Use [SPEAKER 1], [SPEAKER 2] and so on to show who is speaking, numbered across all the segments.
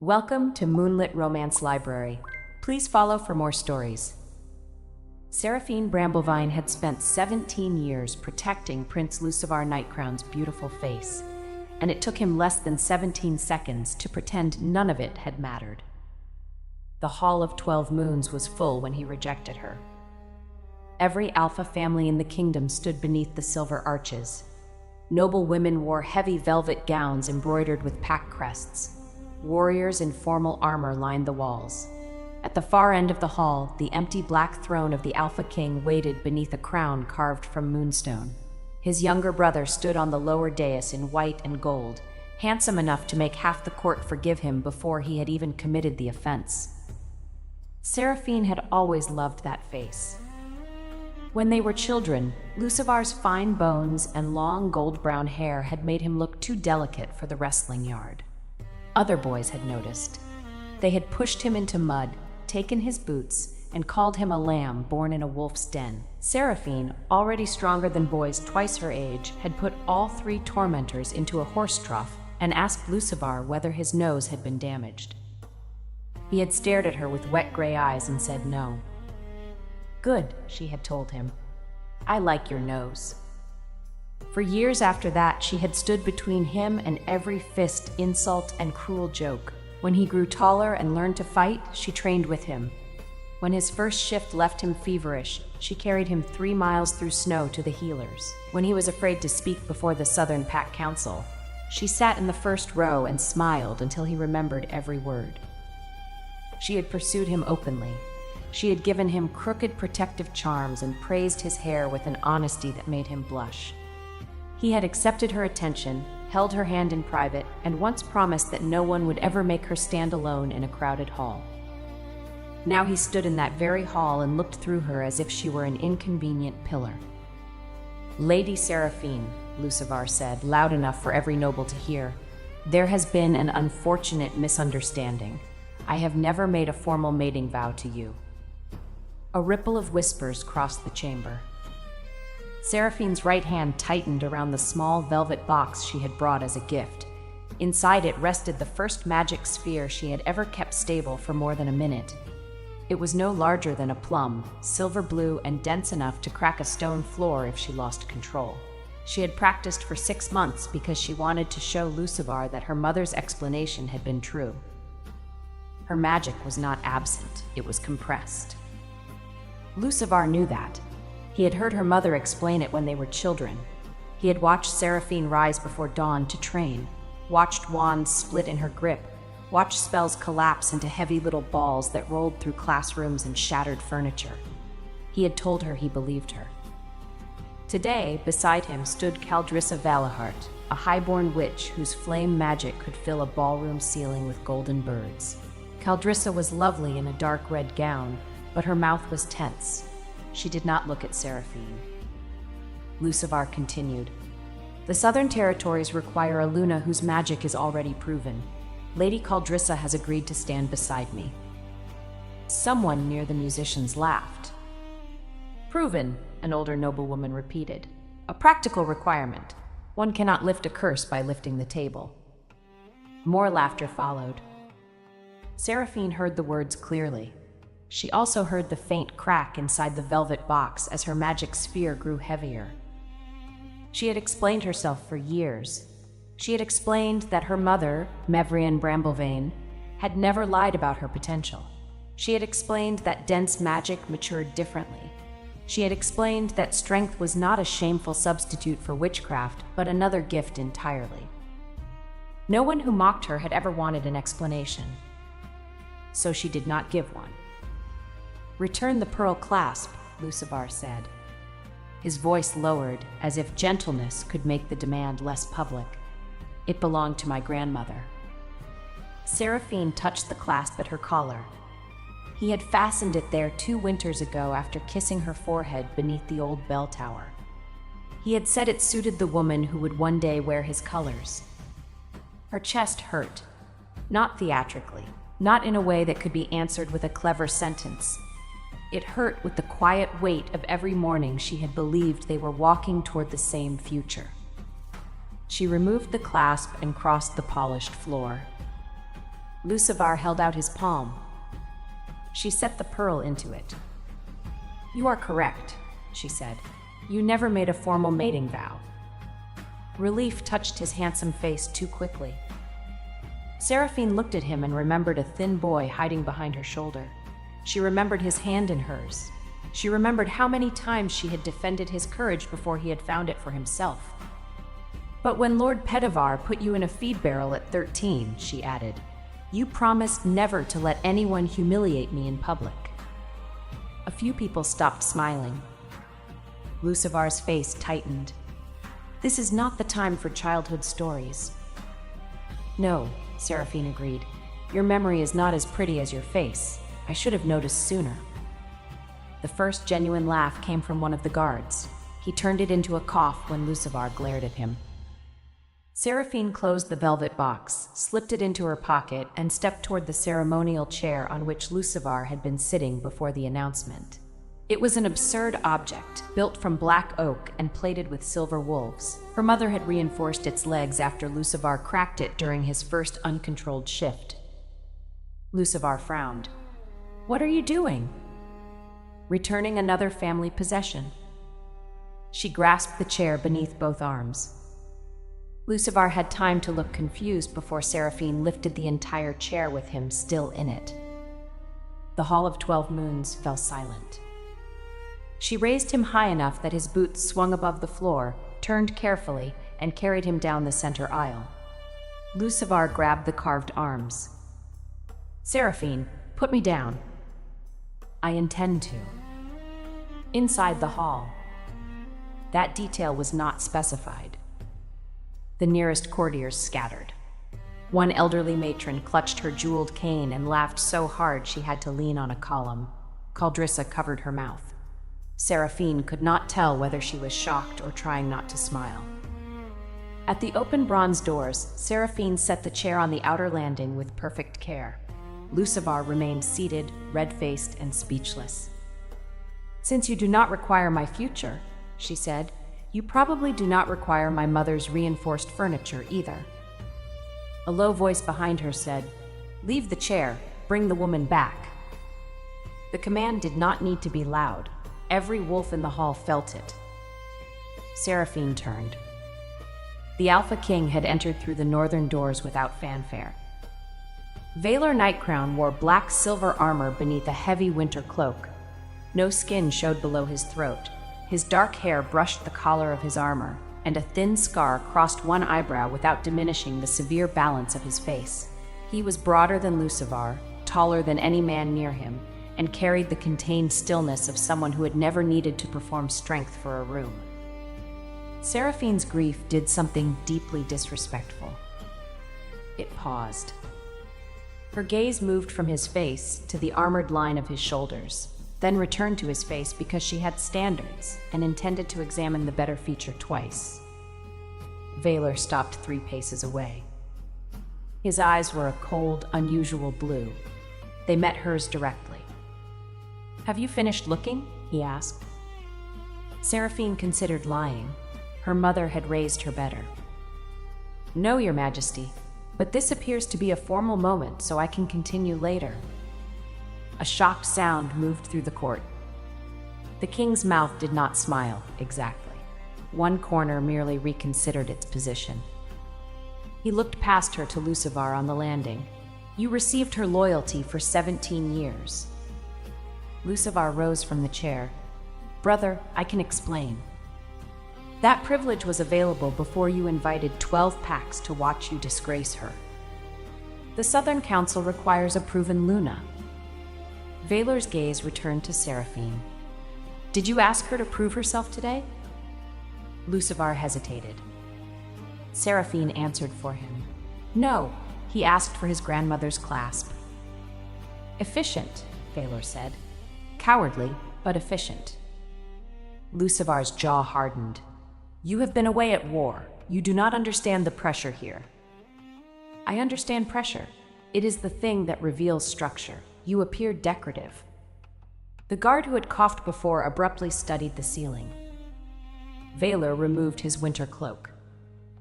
[SPEAKER 1] Welcome to Moonlit Romance Library. Please follow for more stories. Seraphine Bramblevine had spent 17 years protecting Prince Lucivar Nightcrown's beautiful face, and it took him less than 17 seconds to pretend none of it had mattered. The Hall of 12 Moons was full when he rejected her. Every alpha family in the kingdom stood beneath the silver arches. Noble women wore heavy velvet gowns embroidered with pack crests. Warriors in formal armor lined the walls. At the far end of the hall, the empty black throne of the Alpha King waited beneath a crown carved from moonstone. His younger brother stood on the lower dais in white and gold, handsome enough to make half the court forgive him before he had even committed the offense. Seraphine had always loved that face. When they were children, Lucivar's fine bones and long gold-brown hair had made him look too delicate for the wrestling yard. Other boys had noticed. They had pushed him into mud, taken his boots, and called him a lamb born in a wolf's den. Seraphine, already stronger than boys twice her age, had put all three tormentors into a horse trough and asked Lucivar whether his nose had been damaged. He had stared at her with wet gray eyes and said no. "Good," she had told him. "I like your nose." For years after that, she had stood between him and every fist, insult, and cruel joke. When he grew taller and learned to fight, she trained with him. When his first shift left him feverish, she carried him 3 miles through snow to the healers. When he was afraid to speak before the Southern Pack Council, she sat in the first row and smiled until he remembered every word. She had pursued him openly. She had given him crooked protective charms and praised his hair with an honesty that made him blush. He had accepted her attention, held her hand in private, and once promised that no one would ever make her stand alone in a crowded hall. Now he stood in that very hall and looked through her as if she were an inconvenient pillar. "Lady Seraphine," Lucivar said, loud enough for every noble to hear, "there has been an unfortunate misunderstanding. I have never made a formal mating vow to you." A ripple of whispers crossed the chamber. Seraphine's right hand tightened around the small velvet box she had brought as a gift. Inside it rested the first magic sphere she had ever kept stable for more than a minute. It was no larger than a plum, silver blue and dense enough to crack a stone floor if she lost control. She had practiced for 6 months because she wanted to show Lucivar that her mother's explanation had been true. Her magic was not absent, it was compressed. Lucivar knew that. He had heard her mother explain it when they were children. He had watched Seraphine rise before dawn to train, watched wands split in her grip, watched spells collapse into heavy little balls that rolled through classrooms and shattered furniture. He had told her he believed her. Today, beside him stood Caldrissa Valahart, a highborn witch whose flame magic could fill a ballroom ceiling with golden birds. Caldrissa was lovely in a dark red gown, but her mouth was tense. She did not look at Seraphine. Lucivar continued. "The Southern Territories require a Luna whose magic is already proven. Lady Caldrissa has agreed to stand beside me." Someone near the musicians laughed. "Proven," an older noblewoman repeated. "A practical requirement. One cannot lift a curse by lifting the table." More laughter followed. Seraphine heard the words clearly. She also heard the faint crack inside the velvet box as her magic sphere grew heavier. She had explained herself for years. She had explained that her mother, Mevrian Bramblevane, had never lied about her potential. She had explained that dense magic matured differently. She had explained that strength was not a shameful substitute for witchcraft, but another gift entirely. No one who mocked her had ever wanted an explanation, so she did not give one. "Return the pearl clasp," Lucivar said. His voice lowered, as if gentleness could make the demand less public. "It belonged to my grandmother." Seraphine touched the clasp at her collar. He had fastened it there 2 winters ago after kissing her forehead beneath the old bell tower. He had said it suited the woman who would one day wear his colors. Her chest hurt, not theatrically, not in a way that could be answered with a clever sentence. It hurt with the quiet weight of every morning she had believed they were walking toward the same future. She removed the clasp and crossed the polished floor. Lucivar held out his palm. She set the pearl into it. "You are correct," she said. "You never made a formal mating vow." Relief touched his handsome face too quickly. Seraphine looked at him and remembered a thin boy hiding behind her shoulder. She remembered his hand in hers. She remembered how many times she had defended his courage before he had found it for himself. "But when Lord Petavar put you in a feed barrel at 13, she added, "you promised never to let anyone humiliate me in public." A few people stopped smiling. Lucivar's face tightened. "This is not the time for childhood stories." "No," Seraphine agreed. "Your memory is not as pretty as your face. I should have noticed sooner." The first genuine laugh came from one of the guards. He turned it into a cough when Lucivar glared at him. Seraphine closed the velvet box, slipped it into her pocket, and stepped toward the ceremonial chair on which Lucivar had been sitting before the announcement. It was an absurd object, built from black oak and plated with silver wolves. Her mother had reinforced its legs after Lucivar cracked it during his first uncontrolled shift. Lucivar frowned. "What are you doing?" "Returning another family possession." She grasped the chair beneath both arms. Lucivar had time to look confused before Seraphine lifted the entire chair with him still in it. The Hall of 12 Moons fell silent. She raised him high enough that his boots swung above the floor, turned carefully, and carried him down the center aisle. Lucivar grabbed the carved arms. "Seraphine, put me down." "I intend to." Inside the hall. That detail was not specified. The nearest courtiers scattered. One elderly matron clutched her jeweled cane and laughed so hard she had to lean on a column. Caldrissa covered her mouth. Seraphine could not tell whether she was shocked or trying not to smile. At the open bronze doors, Seraphine set the chair on the outer landing with perfect care. Lucivar remained seated, red-faced and speechless. "Since you do not require my future," she said, "you probably do not require my mother's reinforced furniture either." A low voice behind her said, "Leave the chair, bring the woman back." The command did not need to be loud. Every wolf in the hall felt it. Seraphine turned. The Alpha King had entered through the northern doors without fanfare. Valar Nightcrown wore black silver armor beneath a heavy winter cloak. No skin showed below his throat. His dark hair brushed the collar of his armor, and a thin scar crossed one eyebrow without diminishing the severe balance of his face. He was broader than Lucivar, taller than any man near him, and carried the contained stillness of someone who had never needed to perform strength for a room. Seraphine's grief did something deeply disrespectful. It paused. Her gaze moved from his face to the armored line of his shoulders, then returned to his face because she had standards and intended to examine the better feature twice. Valar stopped 3 paces away. His eyes were a cold, unusual blue. They met hers directly. "Have you finished looking?" he asked. Seraphine considered lying. Her mother had raised her better. "No, Your Majesty, but this appears to be a formal moment, so I can continue later." A shocked sound moved through the court. The king's mouth did not smile, exactly. One corner merely reconsidered its position. He looked past her to Lucivar on the landing. "You received her loyalty for 17 years. Lucivar rose from the chair. "Brother, I can explain. That privilege was available before you invited 12 packs to watch you disgrace her. The Southern Council requires a proven Luna." Valar's gaze returned to Seraphine. "Did you ask her to prove herself today?" Lucivar hesitated. Seraphine answered for him. "No, he asked for his grandmother's clasp." "Efficient," Valar said. "Cowardly, but efficient." Lucivar's jaw hardened. "You have been away at war. You do not understand the pressure here." "I understand pressure. It is the thing that reveals structure. You appear decorative." The guard who had coughed before abruptly studied the ceiling. Valar removed his winter cloak.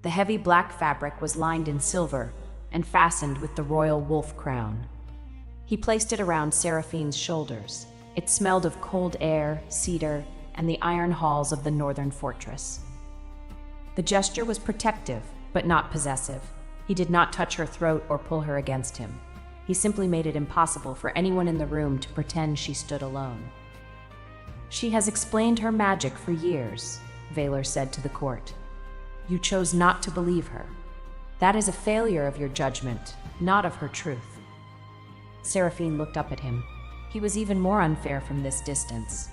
[SPEAKER 1] The heavy black fabric was lined in silver, and fastened with the royal wolf crown. He placed it around Seraphine's shoulders. It smelled of cold air, cedar, and the iron halls of the northern fortress. The gesture was protective, but not possessive. He did not touch her throat or pull her against him. He simply made it impossible for anyone in the room to pretend she stood alone. "She has explained her magic for years," Valor said to the court. "You chose not to believe her. That is a failure of your judgment, not of her truth." Seraphine looked up at him. He was even more unfair from this distance.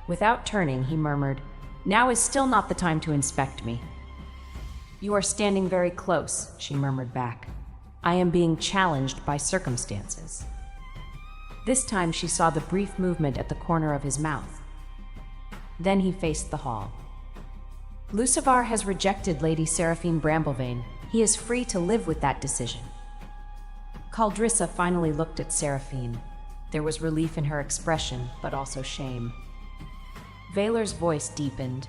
[SPEAKER 1] Without turning, he murmured, "Now is still not the time to inspect me." "You are standing very close," she murmured back. "I am being challenged by circumstances." This time she saw the brief movement at the corner of his mouth. Then he faced the hall. "Lucivar has rejected Lady Seraphine Bramblevane. He is free to live with that decision." Caldrissa finally looked at Seraphine. There was relief in her expression, but also shame. Valor's voice deepened.